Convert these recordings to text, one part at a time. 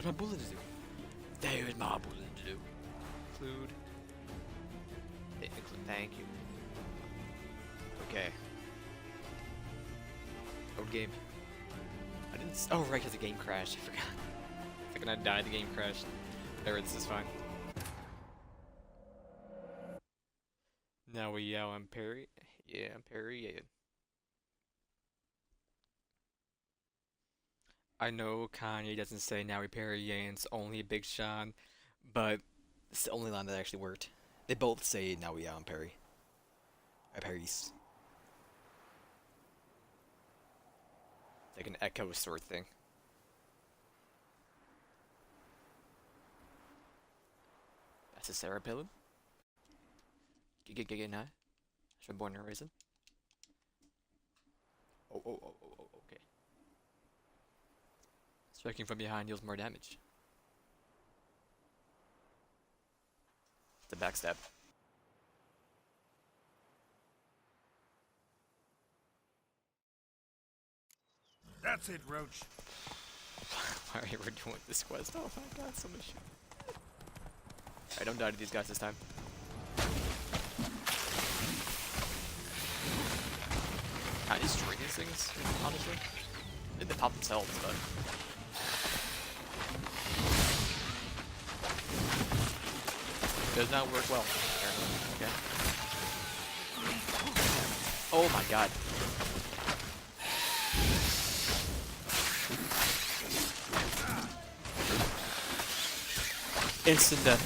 my bullet to do? There's my bullet to do. Include. Thank you. Okay. Oh, game. I didn't. Oh, right, because the game crashed. I forgot. It's like when I died, the game crashed. There, this is fine. Now we yell, I'm Perry. Yeah, I'm Perry. Yeah. I know Kanye doesn't say now we Perry, yeah, and it's only Big Sean, but it's the only line that actually worked. They both say now we yell, I'm Perry. I Paris. Like an echo sort thing. That's a Sarah Palin. Giga nah. She was born and raised. Oh, okay. Striking from behind deals more damage. The backstab. That's it, Roach. Why are we doing this quest? Oh my god, so much shit. I don't die to these guys this time. Can I destroy these things, honestly? I think they pop themselves, but... does not work well, apparently. Okay. Oh my god. Instant death.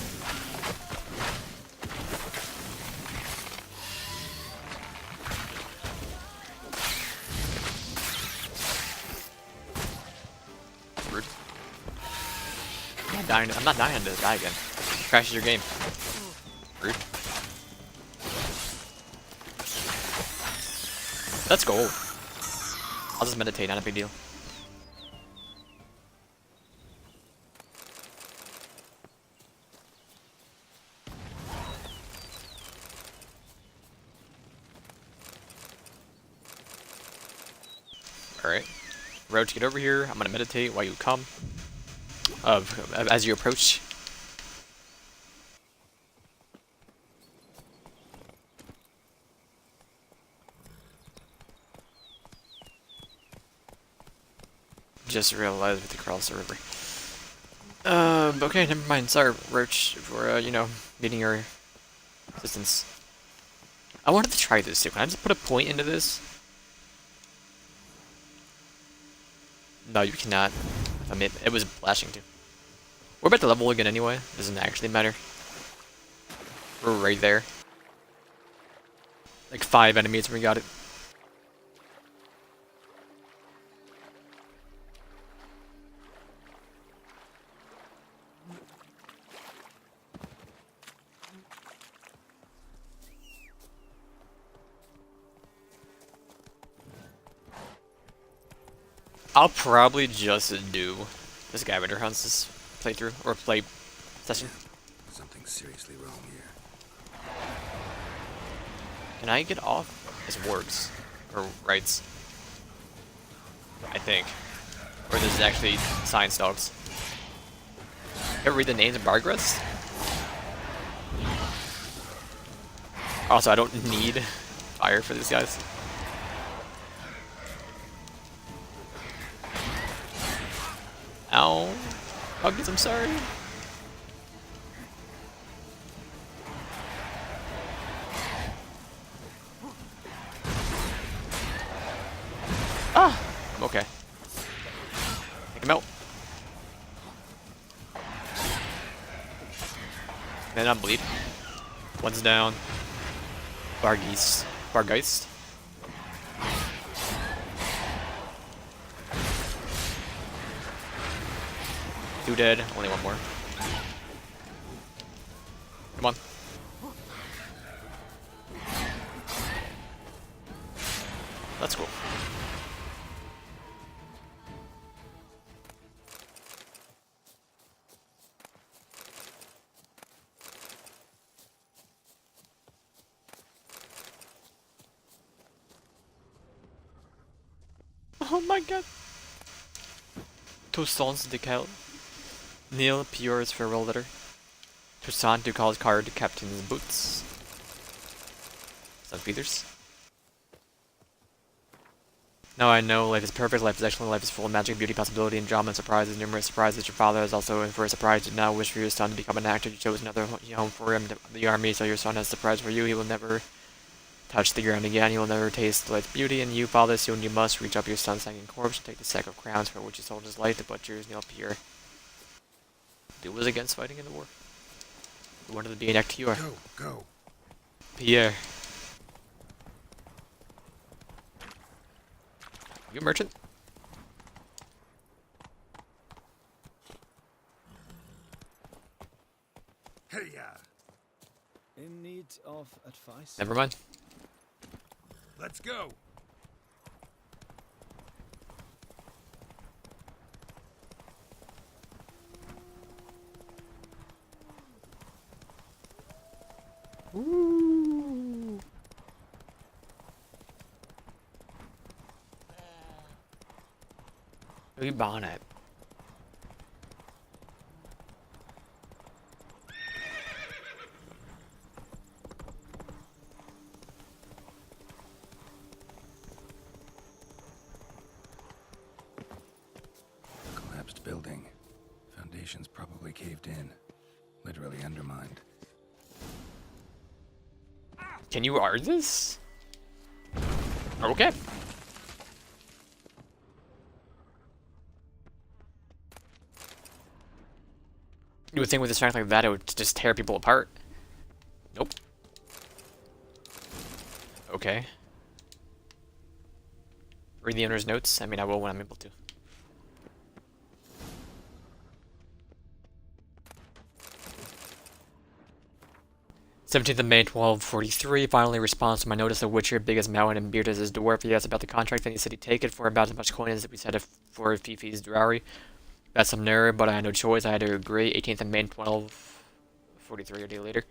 Rude. I'm not dying to die again. Crashes your game. Rude. Let's go. I'll just meditate, not a big deal. Alright. Roach, get over here. I'm gonna meditate while you come. As you approach. Just realized with the cross the river. Okay, never mind. Sorry, Roach, for, you know, needing your assistance. I wanted to try this too. Can I just put a point into this? No, you cannot. I mean, it was flashing too. We're about to level again anyway. Doesn't actually matter. We're right there. Like 5 enemies and we got it. I'll probably just do the scavenger hunts this playthrough or play session. Something seriously wrong here. Can I get off as wargs or rights? I think. Or this is actually science dogs. Ever read the names of Bargrets? Also, I don't need fire for these guys. Ow. Huggies, I'm sorry. Ah! I'm okay. Take him out. Man, I'm bleed. One's down. Bargeist. Bargeist. Two dead, only one more. Come on. Let's go. Oh my god. Two stones decal. Neil Pure's farewell letter. Tristan to call his card to Captain's Boots. St. Peter's. Now I know life is perfect, life is excellent, life is full of magic, beauty, possibility, and drama and surprises, numerous surprises. Your father is also in for a surprise. Did not wish for your son to become an actor. You chose another home for him, the army, so your son has a surprise for you. He will never touch the ground again. He will never taste life's beauty. And you, father, soon you must reach up your son's hanging corpse and take the sack of crowns for which he sold his life. The butcher is Neil Pierre. Who was against fighting in the war? Who wanted to be an acteur? Go. Pierre. You a merchant? Hey, ya. In need of advice? Never mind. Let's go. Ooh. Look at Bonnet. Collapsed building. Foundations probably caved in. Literally undermined. Can you art this? Okay. You would think with a strength like that it would just tear people apart. Nope. Okay. Read the owner's notes. I mean, I will when I'm able to. '17th of May, 1243. Finally responds to my notice. The Witcher, big as mountain and bearded as his dwarf. He asked about the contract, and he said he'd take it for about as much coin as we said for Fifi's dowry. That's some nerve, but I had no choice. I had to agree. 18th of May, 1243, a day later.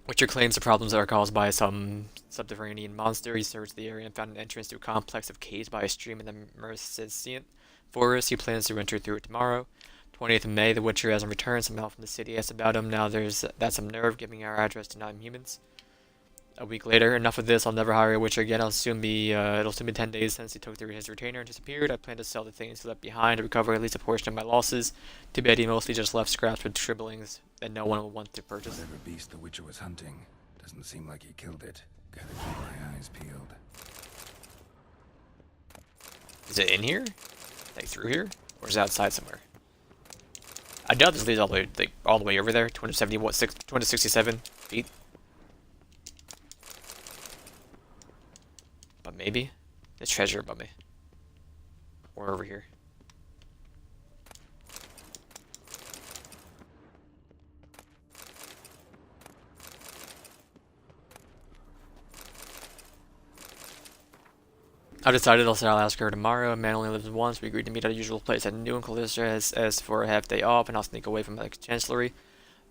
Witcher claims the problems are caused by some subterranean monster. He searched the area and found an entrance to a complex of caves by a stream in the Mercescient forest. He plans to enter through it tomorrow. 20th of May, the Witcher hasn't returned. Some help from the city asked about him. Now that's some nerve, giving our address to non-humans. A week later, enough of this. I'll never hire a Witcher again. It'll soon be 10 days since he took his retainer and disappeared. I plan to sell the things he left behind to recover at least a portion of my losses. Too bad he mostly just left scraps with scribblings that no one will want to purchase. Whatever beast the Witcher was hunting, doesn't seem like he killed it. Gotta keep my eyes peeled. Is it in here? Like through here? Or is it outside somewhere? I doubt this leads all the way over there. 267 feet. But maybe there's treasure above me. Or over here. I decided I'll ask her tomorrow. A man only lives once. We agreed to meet at a usual place at noon. Calista as for a half day off, and I'll sneak away from the chancellery.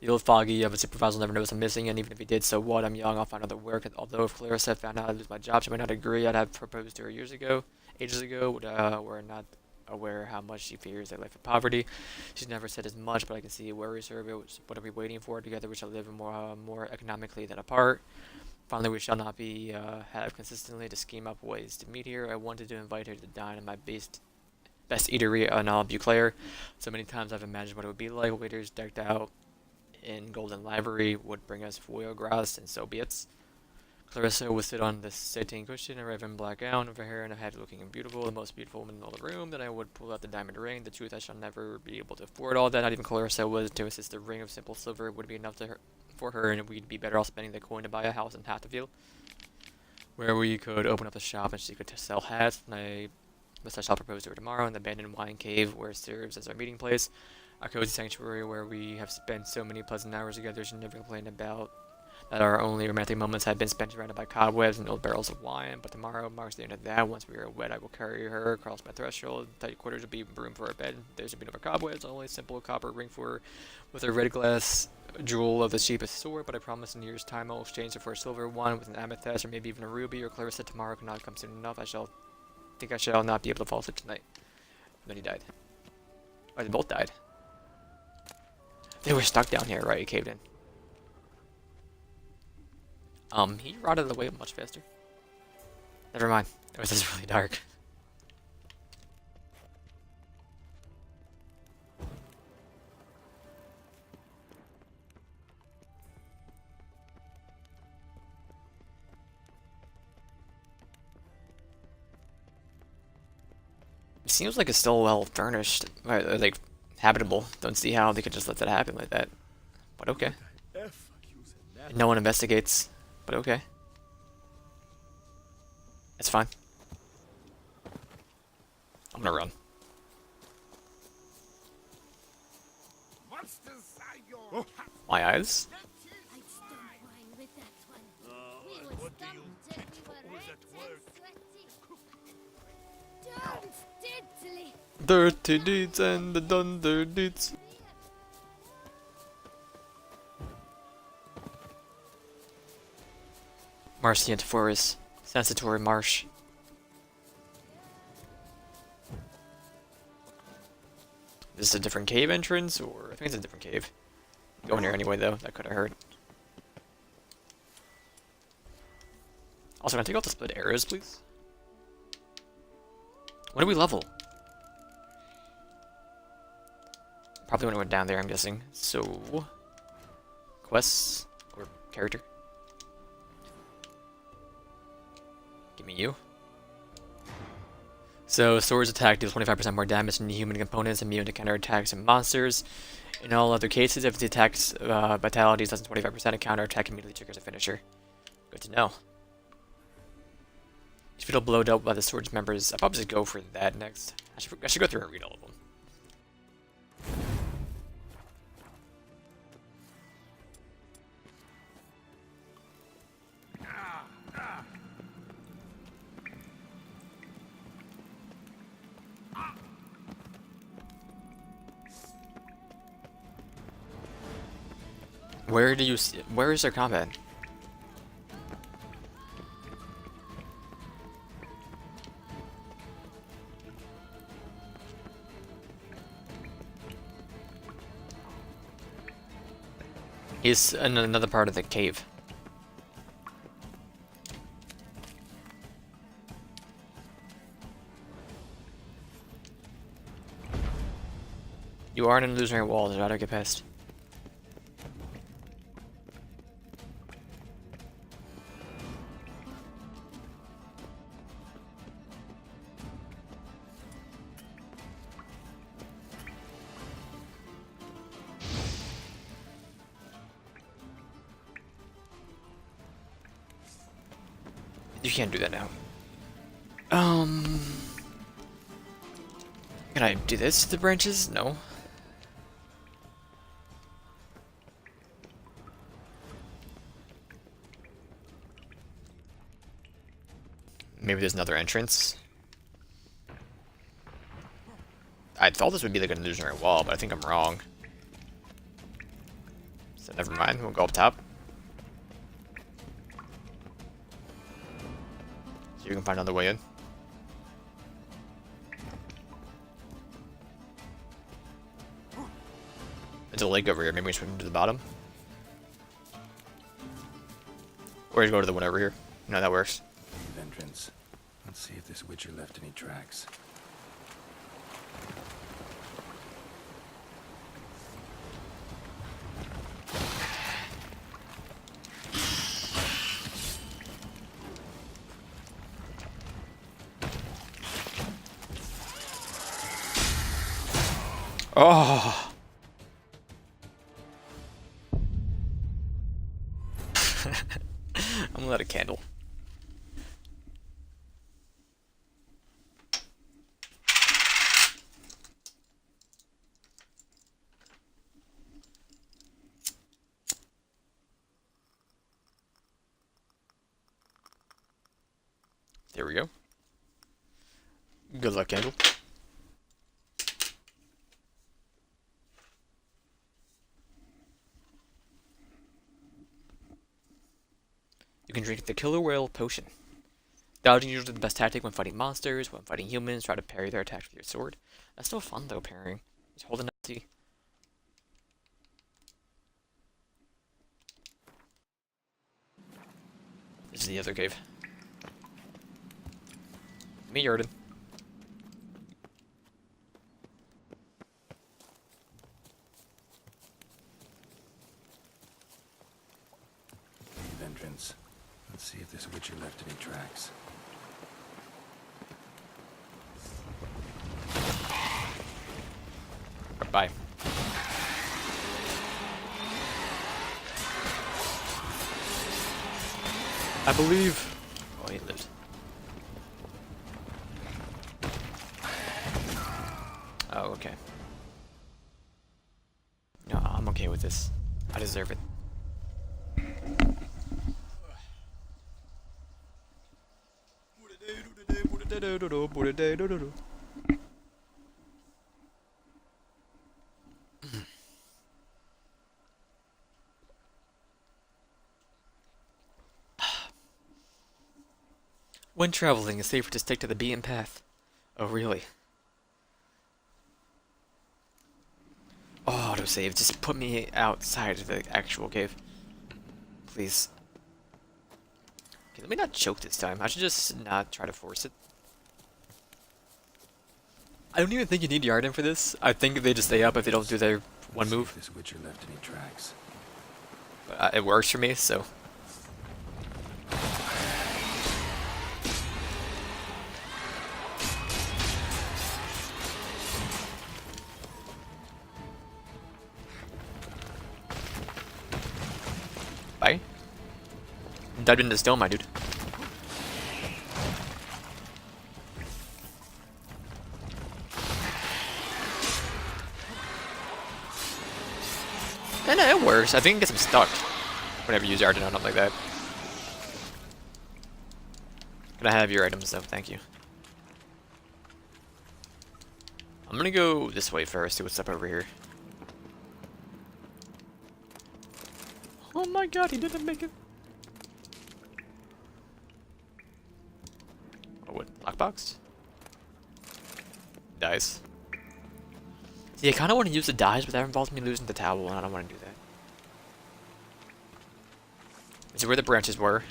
The old foggy of a supervisor will never notice I'm missing, and even if he did, so what? I'm young, I'll find other work. Although if Clarissa found out I'd lose my job, she might not agree. I'd have proposed to her ages ago. We're not aware how much she fears a life of poverty. She's never said as much, but I can see it worries her. What are we waiting for? Together we shall live more economically than apart. Finally, we shall not be have consistently to scheme up ways to meet here. I wanted to invite her to dine at my best eatery on Beauclair. So many times I've imagined what it would be like. Waiters decked out in golden livery would bring us foie gras and Soviets. Clarissa would sit on the sateen cushion, a raven black gown with her hair and a head looking beautiful, the most beautiful woman in all the room. Then I would pull out the diamond ring. The truth, I shall never be able to afford all that. Not even Clarissa was to insist the ring of simple silver would be enough for her, and we'd be better off spending the coin to buy a house in Hatfield, where we could open up a shop and she could sell hats. And I shall propose to her tomorrow in the abandoned wine cave where it serves as our meeting place. Our cozy sanctuary where we have spent so many pleasant hours together. She never complained about that our only romantic moments had been spent surrounded by cobwebs and old barrels of wine. But tomorrow marks the end of that. Once we are wed, I will carry her across my threshold. Tight quarters will be room for her bed. There should be no more cobwebs, only a simple copper ring for her with a red glass jewel of the cheapest sort. But I promise in a year's time I will exchange it for a silver one with an amethyst or maybe even a ruby. Or Clarissa tomorrow cannot come soon enough. I think I shall not be able to fall asleep tonight. And then he died. Or they both died. They were stuck down here, right? He caved in. He rotted away much faster. Never mind. It was just really dark. It seems like it's still well furnished, like habitable. Don't see how they could just let that happen like that. But okay. And no one investigates. But okay. It's fine. I'm gonna run. My eyes? I'd stop wine with that one. We would stop till we were red and sweaty. Don't diddly. Dirty deeds and the dunder deeds. Marcient Forest. Sensitor Marsh. Is this a different cave entrance, or I think it's a different cave. Going here anyway, though. That could have hurt. Also, can I take out the split arrows, please? When do we level? Probably when we went down there, I'm guessing. So, quests or character. Give me you. So, swords attack deals 25% more damage than human components, immune to counter attacks and monsters. In all other cases, if the attack's vitality is less than 25%, a counter attack immediately triggers a finisher. Good to know. If you feel blowed up by the sword's members, I'll probably just go for that next. I should go through and read all of them. Where do you see? Where is their combat? He's in another part of the cave. You are in an illusionary wall, so how do I get past? You can't do that now. Can I do this to the branches? No. Maybe there's another entrance. I thought this would be like an illusionary wall, but I think I'm wrong. So never mind, we'll go up top. So you can find another way in. There's a lake over here, maybe we swim to the bottom. Or you go to the one over here. No, that works. Cave entrance. Let's see if this Witcher left any tracks. Oh! I'm gonna let a candle. There we go. Good luck, candle. You can drink the Killer Whale Potion. Dodging is usually the best tactic when fighting monsters. When fighting humans, try to parry their attacks with your sword. That's still fun though, parrying. Just hold an LT. This is the other cave. Me, Jordan. Cave entrance. Let's see if this Witcher left any tracks. Bye. I believe. Oh, he lived. Oh, okay. No, I'm okay with this. I deserve it. When traveling, it's safer to stick to the beaten path. Oh, really? Oh, autosave. Just put me outside of the actual cave. Please. Okay, let me not choke this time. I should just not try to force it. I don't even think you need Yarden for this. I think they just stay up if they don't do their one Let's see move. if this Witcher left any tracks. But, it works for me, so. Bye. Dive into stone, my dude. And it works. I think it gets him stuck whenever you use Arden on something like that. Can I have your items though? Thank you. I'm gonna go this way first, see what's up over here. Oh my god, he didn't make it. Oh, what? Lockbox? Dice. See, I kind of want to use the dice, but that involves me losing the towel, and I don't want to do that. This is where the branches were.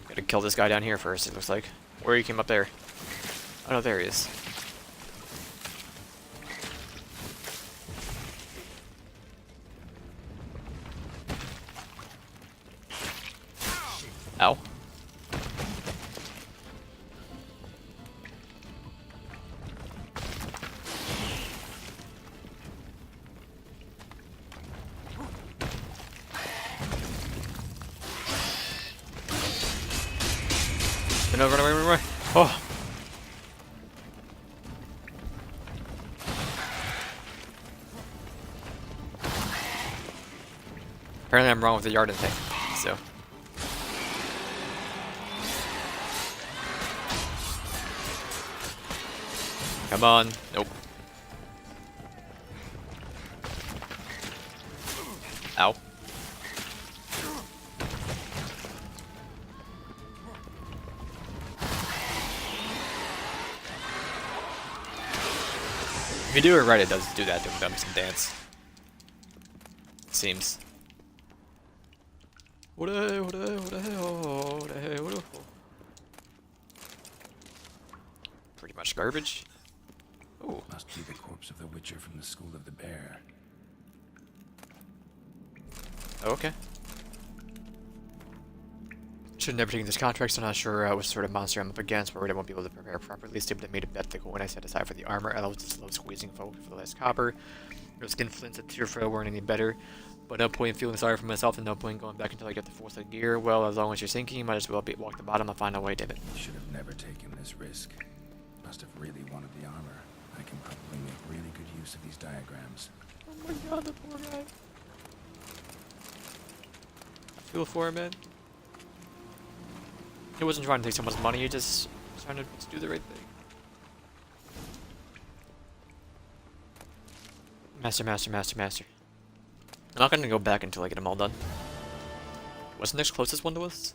Gotta kill this guy down here first, it looks like. Where he came up there. Oh no, there he is. Ow. No, run away, run away. Oh. Apparently I'm wrong with the Yarden thing, so. Come on. Nope. Ow. If you do it right, it does do that dum some dance. Seems. Pretty much garbage. Oh, Must be the corpse of the Witcher from the School of the Bear. okay. Should have never taken this contract, so I'm not sure what sort of monster I'm up against, worried I won't be able to prepare properly. Stupid, I made a bet that when I set aside for the armor, I was just low squeezing forward for the last copper. No skin flints at Tearfrail weren't any better, but no point in feeling sorry for myself and no point in going back until I get the full set of gear. Well, as long as you're sinking, you might as well walk the bottom and find a way, damn it. Should have never taken this risk. Must have really wanted the armor. I can probably make really good use of these diagrams. Oh my god, the poor guy. I feel for him, man. He wasn't trying to take someone's money, he just was trying to do the right thing. Master, master, master, master. I'm not gonna go back until I get them all done. What's the next closest one to us?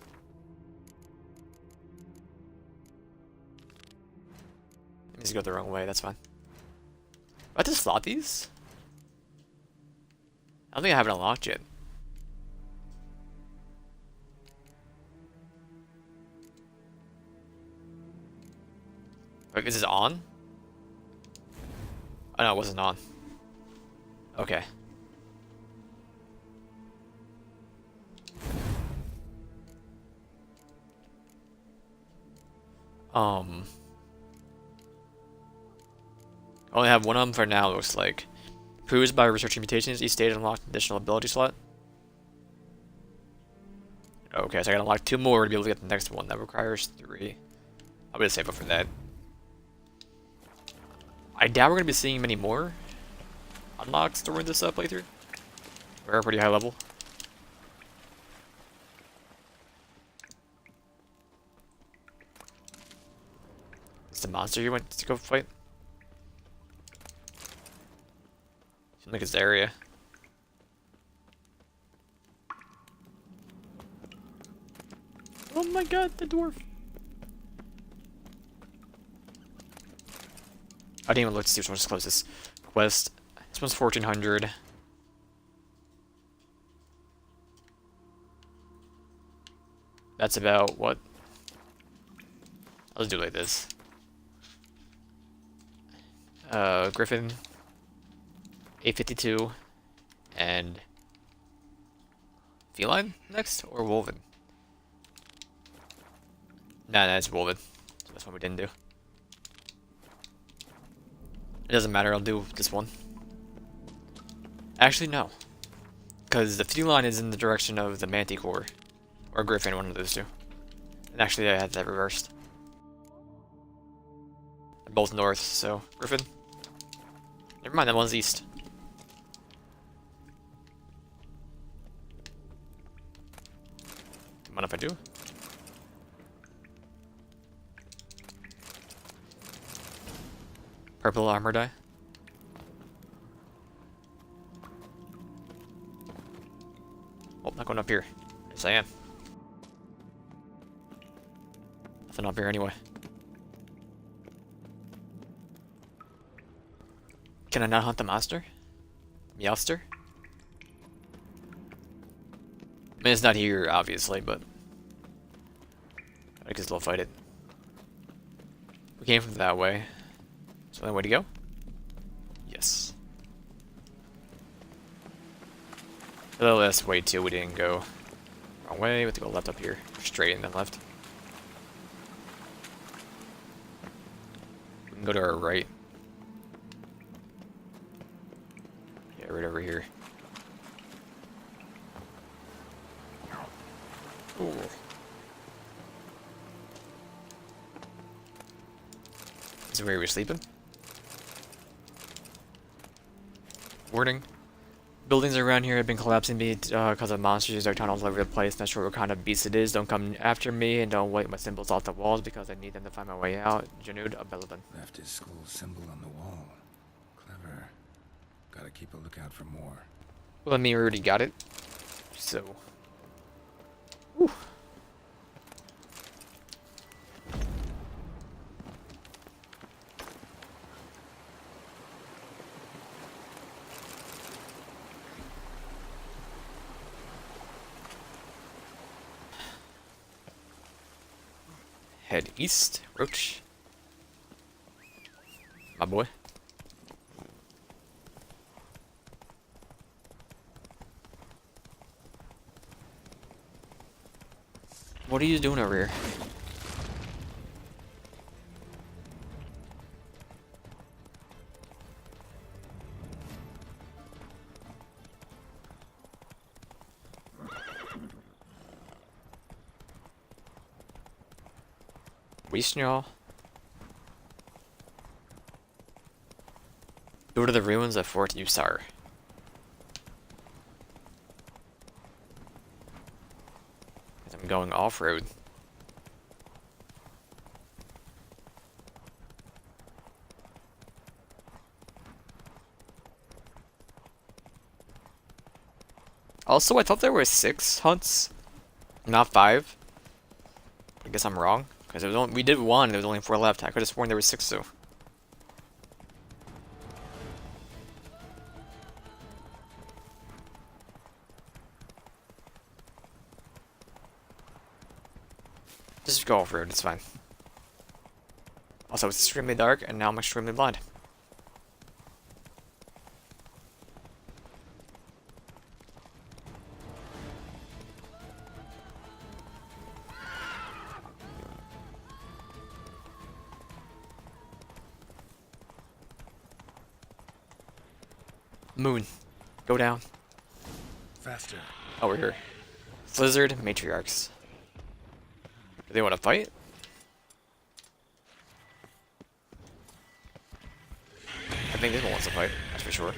I just go the wrong way, that's fine. Do I just slot these? I don't think I have it unlocked yet. Wait, is this on? Oh no, it wasn't on. Okay. Only have one of them for now, looks like. Proves by researching mutations, each stage unlocked an additional ability slot. Okay, so I gotta unlock 2 more to be able to get the next one. That requires 3. I'm gonna save up for that. I doubt we're gonna be seeing many more unlocks during this playthrough. We're pretty high level. It's the monster you went to go fight? Seems like it's the area. Oh my god, the dwarf! I didn't even look to see which one's closest. Quest. This one's 1400. That's about what? Let's do it like this. Griffin, 852, and feline next, or wolven? Nah, it's wolven. So that's one we didn't do. It doesn't matter, I'll do this one. Actually, no. Because the feline is in the direction of the manticore. Or griffin, one of those two. And actually, I had that reversed. They're both north, so griffin. Never mind, that one's east. Come on if I do. Purple armor die. Oh, not going up here. Yes, I am. Nothing up here anyway. Can I not hunt the monster? Meowster? I mean, it's not here, obviously, but I can still fight it. We came from that way. So, the way to go? Yes. Although that's way too, we didn't go wrong way. We have to go left up here. Straight and then left. We can go to our right. Yeah, right over here. Ooh. Is it where we were sleeping? Warning. Buildings around here have been collapsing because of monsters are tunnels all over the place. Not sure what kind of beast it is. Don't come after me and don't wipe my symbols off the walls because I need them to find my way out. Janud Abelaban. Left his school symbol on the wall. Clever. Gotta keep a lookout for more. Well, I mean, we already got it. So. Whew. Head east, Roach. My boy. What are you doing over here? Wisnjal. Go to the ruins of Fort Usar. I'm going off-road. Also, I thought there were 6 hunts, not 5. I guess I'm wrong, because we did 1. There was only 4 left. I could have sworn there were 6 though. Just go off-road. It's fine. Also, it's extremely dark, and now I'm extremely blind. Moon, go down. Faster. Oh, we're here. Blizzard Matriarchs. Do they want to fight? I think this one wants to fight, that's for sure.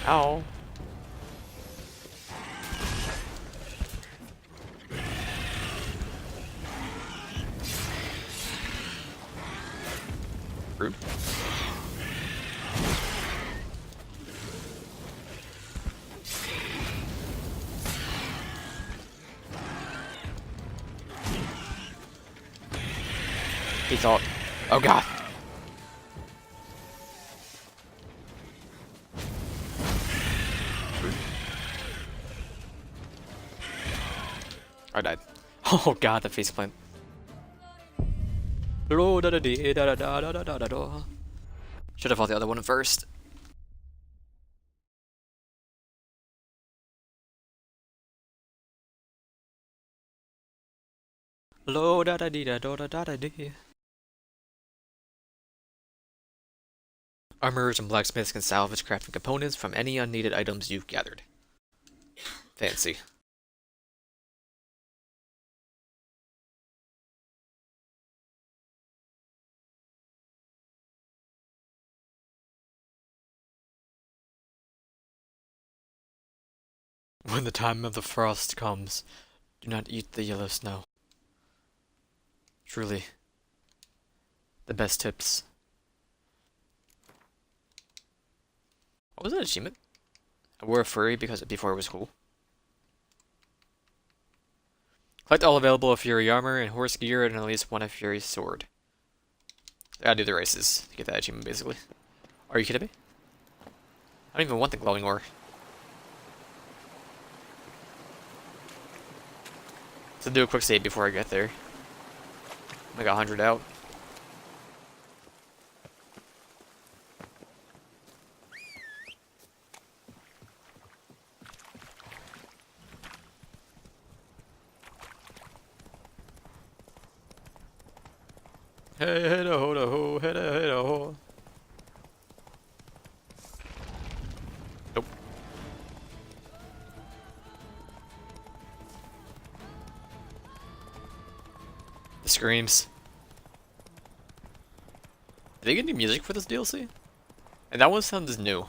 Ow. Rude. He thought, oh god. I died. Oh god, the faceplant. Should have fought the other one first. Lo da da dee da do da da da dee. Armorers and blacksmiths can salvage crafting components from any unneeded items you've gathered. Fancy. When the time of the frost comes, do not eat the yellow snow. Truly, the best tips. What was that achievement? I wore a furry because before it was cool. Collect all available Fury armor and horse gear and at least one of Fury's sword. I gotta do the races to get that achievement, basically. Are you kidding me? I don't even want the glowing ore. So do a quick save before I get there. I got 100 out. Hey, hey, da ho, da ho, hey, da, hey, da ho. Nope. The screams. Did they get new music for this DLC? And that one sounds new.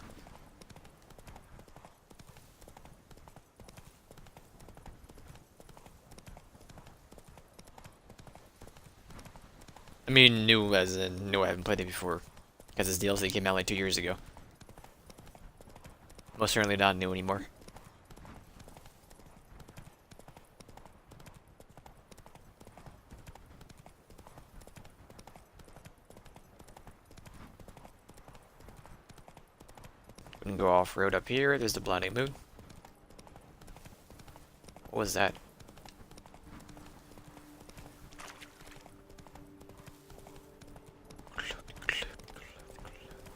I mean, new as in new. I haven't played it before, because this DLC came out like 2 years ago. Most certainly not new anymore. We can go off-road up here. There's the Blinding Moon. What was that?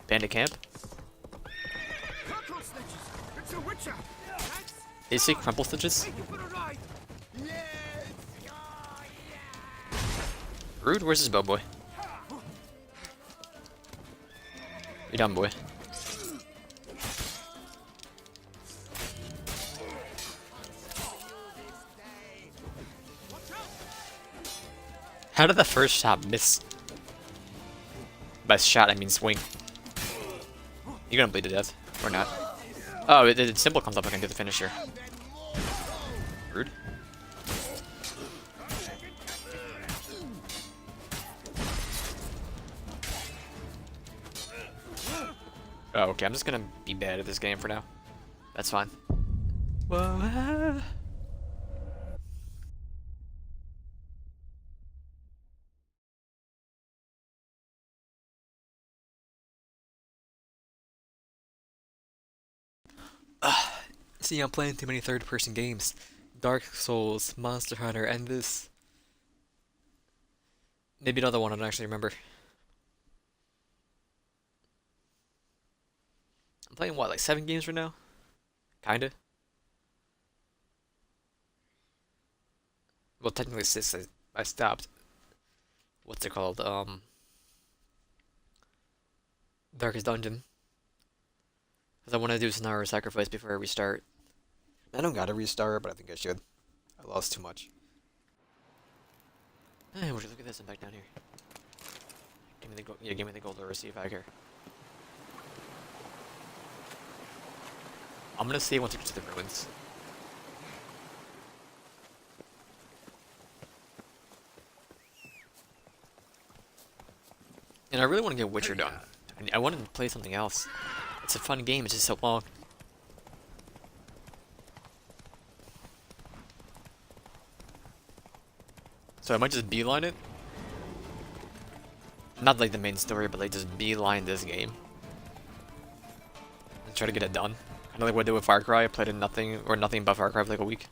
Bandit camp? It's a witcher. Did you see crumple stitches? Rude, where's this bow boy? You dumb boy. How did the first shot miss? By shot, I mean swing. You're gonna bleed to death, or not. Oh, the symbol comes up, I can do the finisher. Rude. Oh, okay, I'm just gonna be bad at this game for now. That's fine. Whoa. See, I'm playing too many third-person games. Dark Souls, Monster Hunter, and this. Maybe another one I don't actually remember. I'm playing what, like 7 games right now? Kinda. Well, technically 6. I stopped. What's it called? Darkest Dungeon. Because I want to do Sonara Sacrifice before I restart. I don't gotta restart, but I think I should. I lost too much. Hey, would you look at this? I'm back down here. Give me the gold. Yeah, give me the gold or see if I care. I'm gonna see once we get to the ruins. And I really want to get Witcher done. I wanted to play something else. It's a fun game. It's just so long. So I might just beeline it. Not like the main story, but like just beeline this game. And try to get it done. Kind of like what I did with Far Cry. I played in nothing but Far Cry for like a week.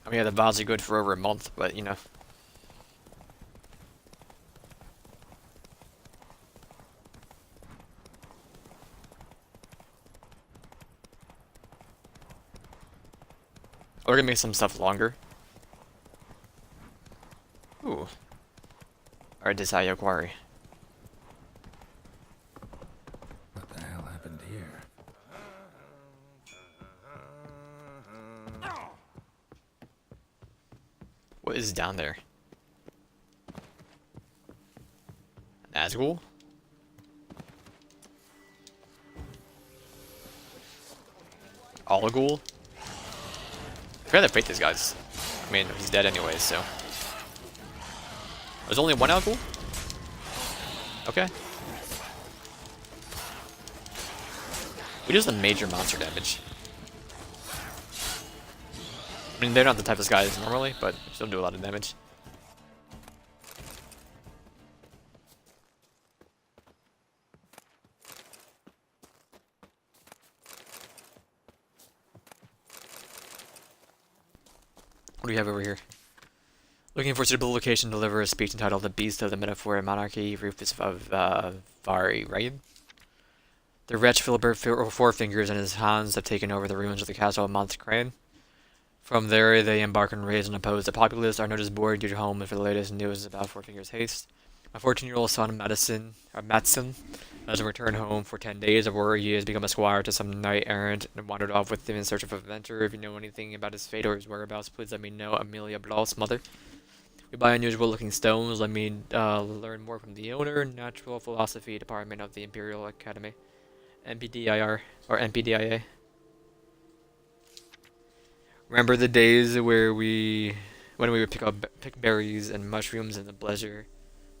I mean, yeah, the VODs are good for over a month, but you know. We're gonna make some stuff longer. Ooh. Our Desire Quarry. What the hell happened here? What is down there? An Nazgul? Oligul? I forgot to fight these guys. I mean, he's dead anyway, so. There's only one Oligul? Okay. We do some major monster damage. I mean, they're not the type of guys normally, but still do a lot of damage. What do we have over here? Looking for a suitable location to deliver a speech entitled The Beast of the Metaphor and Monarchy, Rufus of Vari, right? The wretch Philibert Four Fingers and his Hans have taken over the ruins of the castle of Montcrain. From there, they embark and raise and oppose the populace. Are noticed bored due to home for the latest news about Four Fingers' haste. My 14-year-old son, Matson, doesn't return home for 10 days, where he has become a squire to some knight errant and wandered off with him in search of adventure. If you know anything about his fate or his whereabouts, please let me know. Amelia Blas, mother. We buy unusual looking stones. Let me learn more from the owner. Natural Philosophy Department of the Imperial Academy. NPDIR, or NPDIA. Remember the days when we would pick berries and mushrooms in the pleasure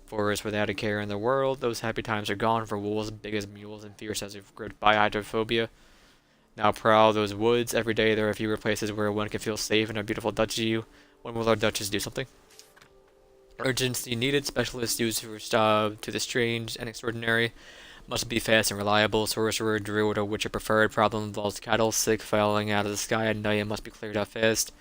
forest without a care in the world? Those happy times are gone for wolves big as mules and fierce as if gripped by hydrophobia. Now prowl those woods. Every day there are fewer places where one can feel safe in a beautiful duchy. When will our duchess do something? Urgency needed. Specialists used to the strange and extraordinary. Must be fast and reliable. Sorcerer, druid, or witcher preferred. Problem involves cattle sick falling out of the sky at night and must be cleared out fast.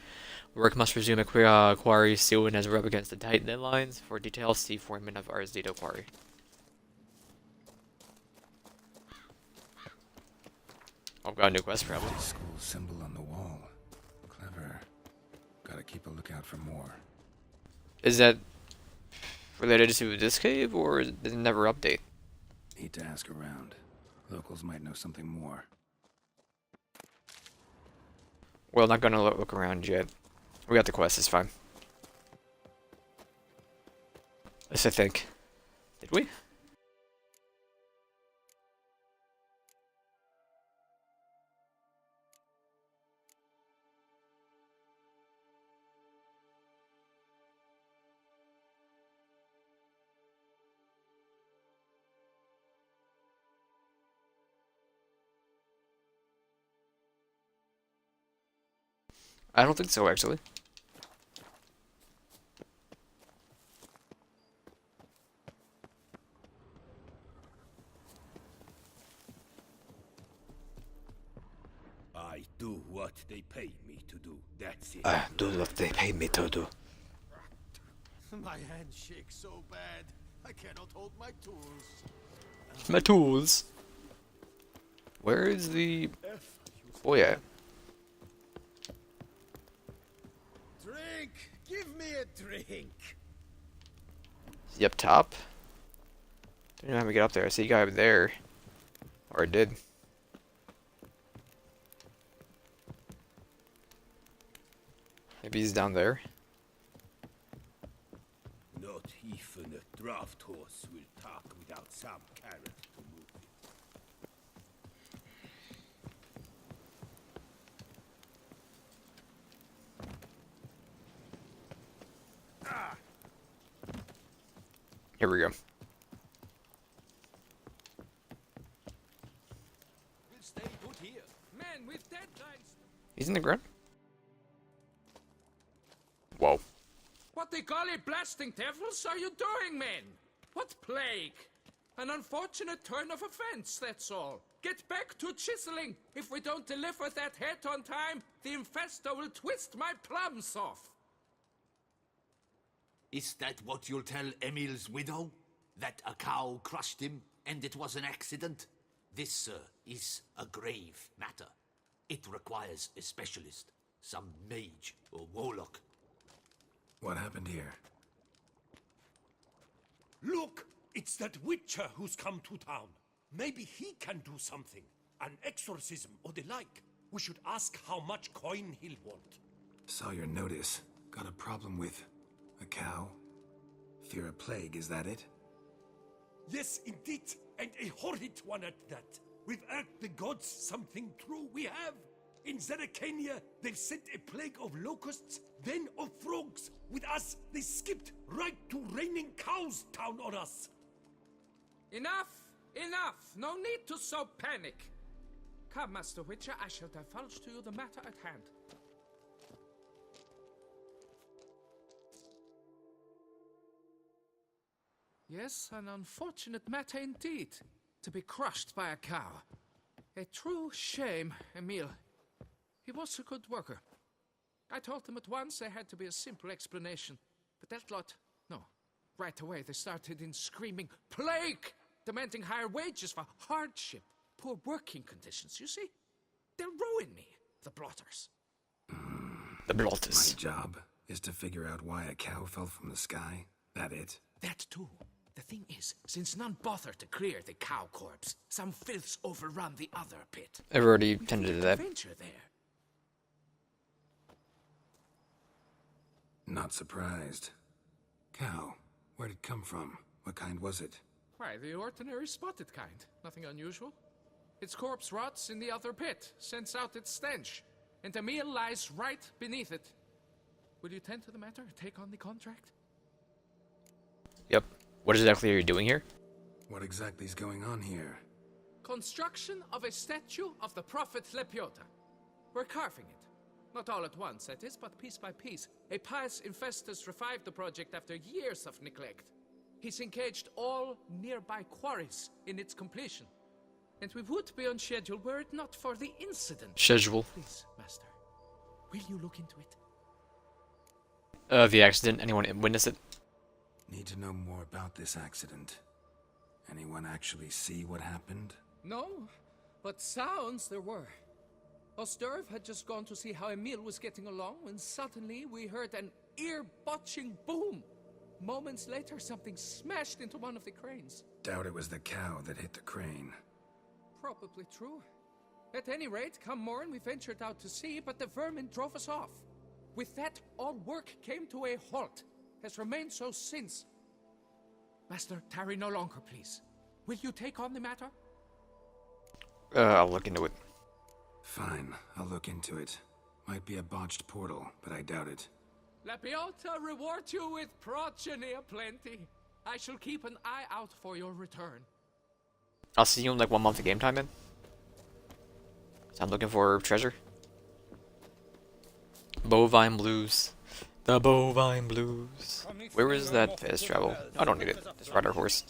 Work must resume at quarry soon as we're up against the tight deadlines. For details, see foreman of Arzito Quarry. Oh, got a new quest probably. School symbol on the wall. Clever. Gotta keep a lookout for more. Is that related to this cave, or does it never update? Need to ask around. Locals might know something more. Well, not gonna look around yet. We got the quest, it's fine. Yes, I think. Did we? I don't think so, actually. I do what they pay me to do. That's it. Do what they pay me to do. My hand shakes so bad. I cannot hold my tools. My tools. Where is the... Oh yeah. Drink! Give me a drink! Is he up top? Don't know how to get up there. I see a guy up there. Or I did. Maybe he's down there. Not even a draft horse will talk without some carrot to move it. Here we go. We'll stay put here. Man, with deadlines. He's in the ground? Whoa. What the golly blasting devils are you doing, men? What plague? An unfortunate turn of events, that's all. Get back to chiseling. If we don't deliver that head on time, the infestor will twist my plums off. Is that what you'll tell Emil's widow? That a cow crushed him and it was an accident? This, sir, is a grave matter. It requires a specialist, some mage or warlock. What happened here? Look! It's that witcher who's come to town. Maybe he can do something. An exorcism or the like. We should ask how much coin he'll want. Saw your notice. Got a problem with a cow? Fear a plague, is that it? Yes, indeed. And a horrid one at that. We've irked the gods something true we have. In Zeracania, they've sent a plague of locusts, then of frogs. With us, they skipped right to raining cows down on us. Enough! Enough! No need to so panic. Come, Master Witcher, I shall divulge to you the matter at hand. Yes, an unfortunate matter indeed. To be crushed by a cow. A true shame, Emil. He was a good worker. I told them at once there had to be a simple explanation. But that lot, no. Right away they started in screaming, "Plague!" Demanding higher wages for hardship, poor working conditions, you see? They'll ruin me, the blotters. The My Blotus. job is to figure out why a cow fell from the sky. That it? That too. The thing is, since none bothered to clear the cow corpse, some filths overrun the other pit. I've already We tended to feared that. adventure there. Not surprised. Cow. Where'd it come from? What kind was it? Why, the ordinary spotted kind. Nothing unusual. Its corpse rots in the other pit, sends out its stench, and Emil lies right beneath it. Will you tend to the matter, take on the contract? Yep. What exactly are you doing here? What exactly is going on here? Construction of a statue of the prophet Lepiota. We're carving it. Not all at once, that is, but piece by piece. A pious infestus revived the project after years of neglect. He's engaged all nearby quarries in its completion. And we would be on schedule were it not for the incident. Schedule. Please, Master, will you look into it? The accident. Anyone witness it? Need to know more about this accident. Anyone actually see what happened? No, but sounds there were. Osterv had just gone to see how Emil was getting along when suddenly we heard an ear-botching boom. Moments later, something smashed into one of the cranes. Doubt it was the cow that hit the crane. Probably true. At any rate, come morn we ventured out to sea, but the vermin drove us off. With that, all work came to a halt. Has remained so since. Master, tarry no longer, please. Will you take on the matter? I'll look into it. Fine, I'll look into it. Might be a botched portal, but I doubt it. Lepiota reward you with progeny aplenty. I shall keep an eye out for your return. I'll see you in like 1 month of game time then. So I'm looking for treasure. Bovine Blues. The Bovine Blues. Where is that fast travel? I don't need it. Just ride our horse.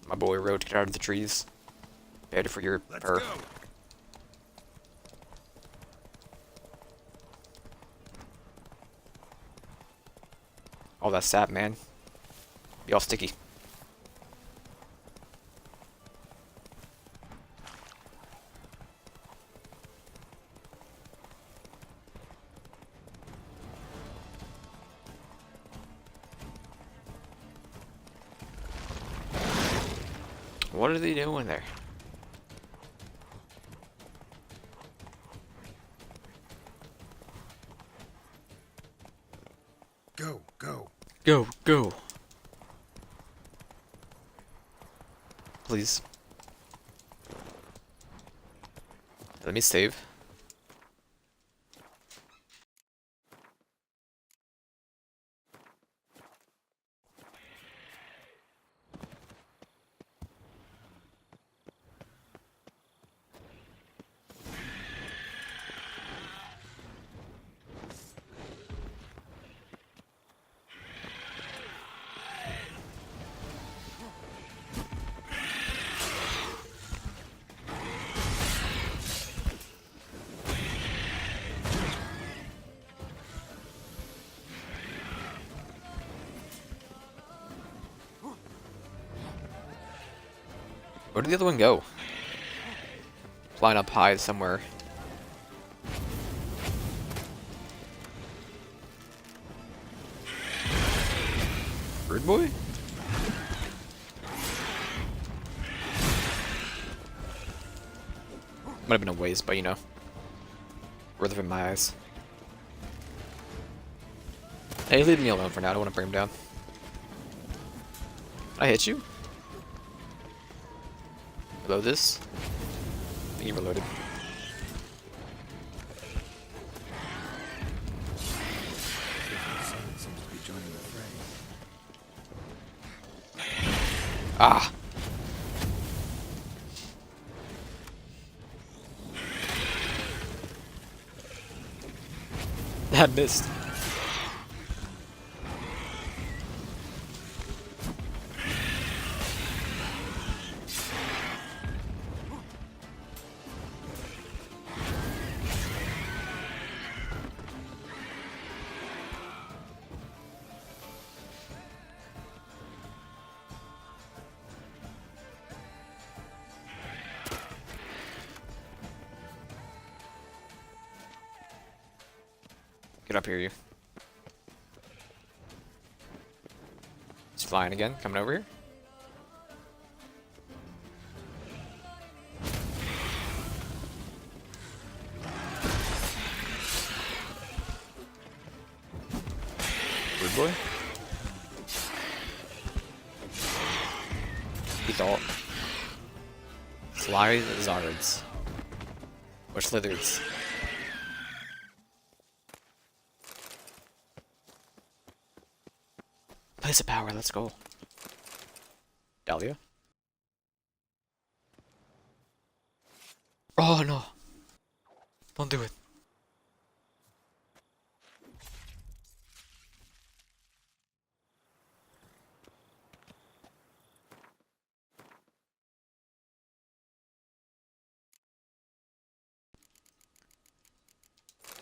My boy rode to get out of the trees. Better for your her. All that sap, man. Be all sticky. What are they doing there? Go, go. Go, go. Please. Let me save. Where did the other one go? Flying up high somewhere. Bird boy? Might have been a waste, but you know. Worth it in my eyes. Hey, leave me alone for now. I don't want to bring him down. I hit you? Reload this. I think you reloaded. Someone seems to be joining the fray. Ah! That missed. Get up here, you. He's flying again, coming over here. Good boy. He's all. Fly Zards. Or Slithers. Place of power, let's go. Dahlia? Oh no! Don't do it.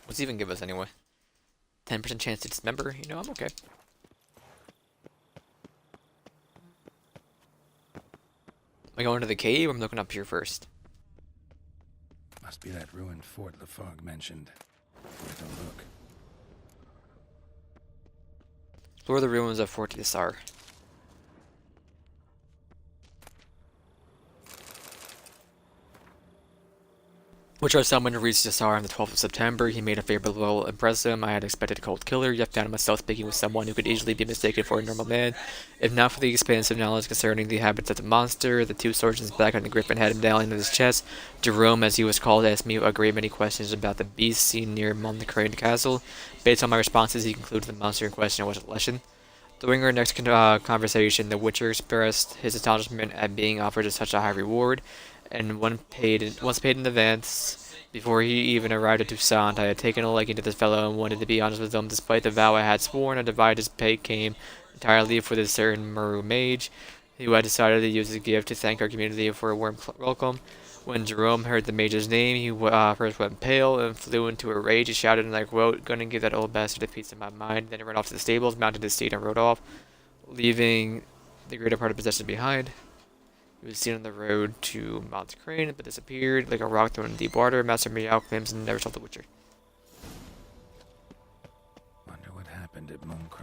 What's it even give us anyway? 10% chance to dismember? You know, I'm okay. Am I going to the cave or am I looking up here first? Must be that ruined fort Lefog mentioned. Worth a look. Explore the ruins of Fort Yassar. Which our summoner reached Yassar on the 12th of September. He made a favorable impression. I had expected a cold killer, yet found myself speaking with someone who could easily be mistaken for a normal man. If not for the expansive knowledge concerning the habits of the monster, the two surgeons back on the griffin had him down into his chest. Jerome, as he was called, asked me a great many questions about the beast seen near Montecraine Castle. Based on my responses, he concluded the monster in question was a Leshen. During our next conversation, the Witcher expressed his astonishment at being offered such a high reward, and once paid in advance. Before he even arrived at Toussaint, I had taken a liking to this fellow and wanted to be honest with him. Despite the vow I had sworn, a divided his pay came entirely for this certain Muru mage, who had decided to use his gift to thank our community for a warm welcome. When Jerome heard the mage's name, he first went pale and flew into a rage. He shouted, and I quote, "Gonna give that old bastard a piece of my mind." Then he ran off to the stables, mounted his steed, and rode off, leaving the greater part of possession behind. He was seen on the road to Mount Crane, but disappeared like a rock thrown in deep water. Master Meow claims and never saw the Witcher. Wonder what happened at Monkron.